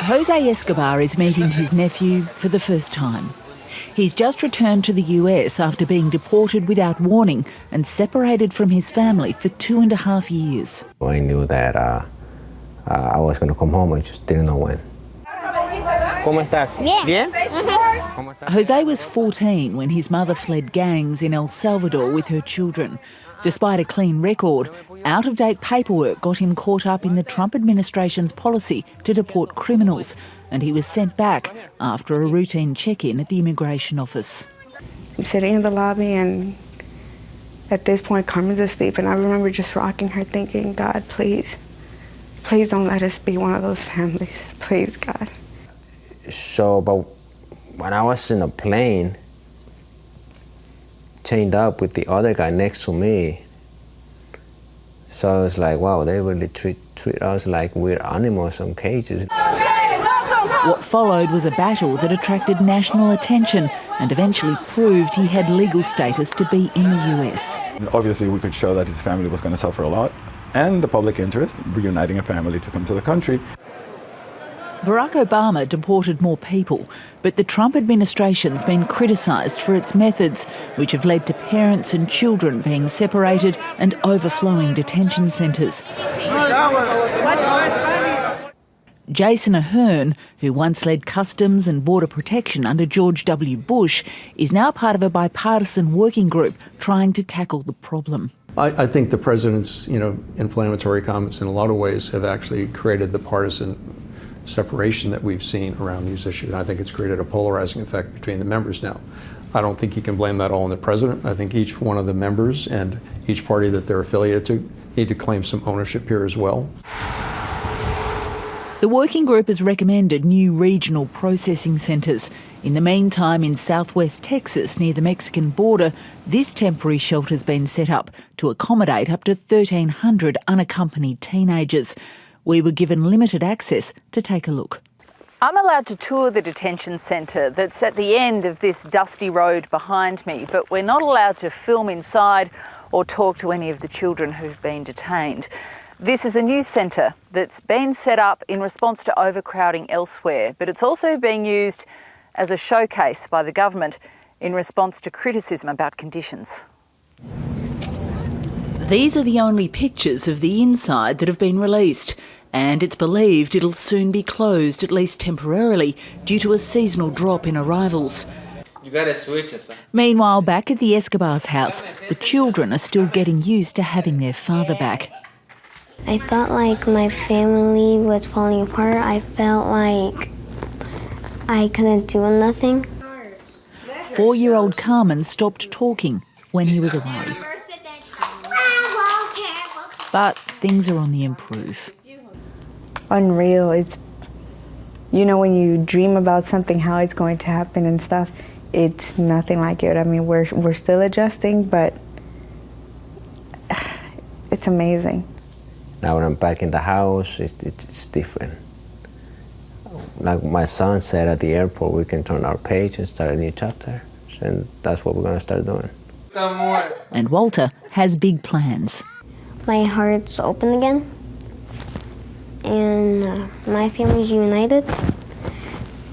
Jose Escobar is meeting his nephew for the first time. He's just returned to the US after being deported without warning and separated from his family for 2.5 years. I knew that I was going to come home, I just didn't know when. ¿Cómo estás? Bien. Jose was 14 when his mother fled gangs in El Salvador with her children. Despite a clean record, out-of-date paperwork got him caught up in the Trump administration's policy to deport criminals, and he was sent back after a routine check-in at the immigration office. I'm sitting in the lobby, and at this point Carmen's asleep, and I remember just rocking her thinking, God, please, please don't let us be one of those families. Please, God. So, but when I was in a plane, chained up with the other guy next to me, so I was like, wow, they really treat us like we're animals in cages. What followed was a battle that attracted national attention and eventually proved he had legal status to be in the US. Obviously, we could show that his family was going to suffer a lot, and the public interest, reuniting a family to come to the country. Barack Obama deported more people, but the Trump administration's been criticised for its methods, which have led to parents and children being separated and overflowing detention centres. Jason Ahern, who once led Customs and Border Protection under George W. Bush, is now part of a bipartisan working group trying to tackle the problem. I think the president's, inflammatory comments in a lot of ways have actually created the partisan separation that we've seen around these issues. I think it's created a polarizing effect between the members now. I don't think you can blame that all on the president. I think each one of the members and each party that they're affiliated to need to claim some ownership here as well. The working group has recommended new regional processing centres. In the meantime, in southwest Texas, near the Mexican border, this temporary shelter's been set up to accommodate up to 1,300 unaccompanied teenagers. We were given limited access to take a look. I'm allowed to tour the detention centre that's at the end of this dusty road behind me, but we're not allowed to film inside or talk to any of the children who've been detained. This is a new centre that's been set up in response to overcrowding elsewhere, but it's also being used as a showcase by the government in response to criticism about conditions. These are the only pictures of the inside that have been released, and it's believed it'll soon be closed, at least temporarily, due to a seasonal drop in arrivals. You gotta switch it. Meanwhile, back at the Escobar's house, the children are still getting used to having their father back. I felt like my family was falling apart. I felt like I couldn't do nothing. 4-year-old Carmen stopped talking when he was away. But things are on the improve. Unreal. It's, when you dream about something, how it's going to happen and stuff, it's nothing like it. I mean, we're still adjusting, but it's amazing. Now when I'm back in the house, it's different. Like my son said at the airport, we can turn our page and start a new chapter. And that's what we're going to start doing. And Walter has big plans. My heart's open again, and my family's united,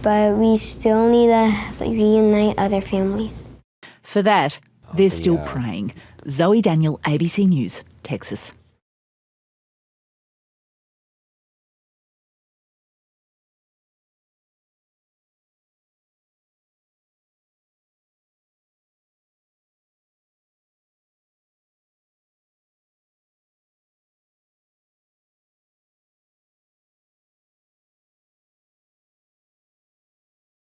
but we still need to reunite other families. For that, they're still praying. Zoe Daniel, ABC News, Texas.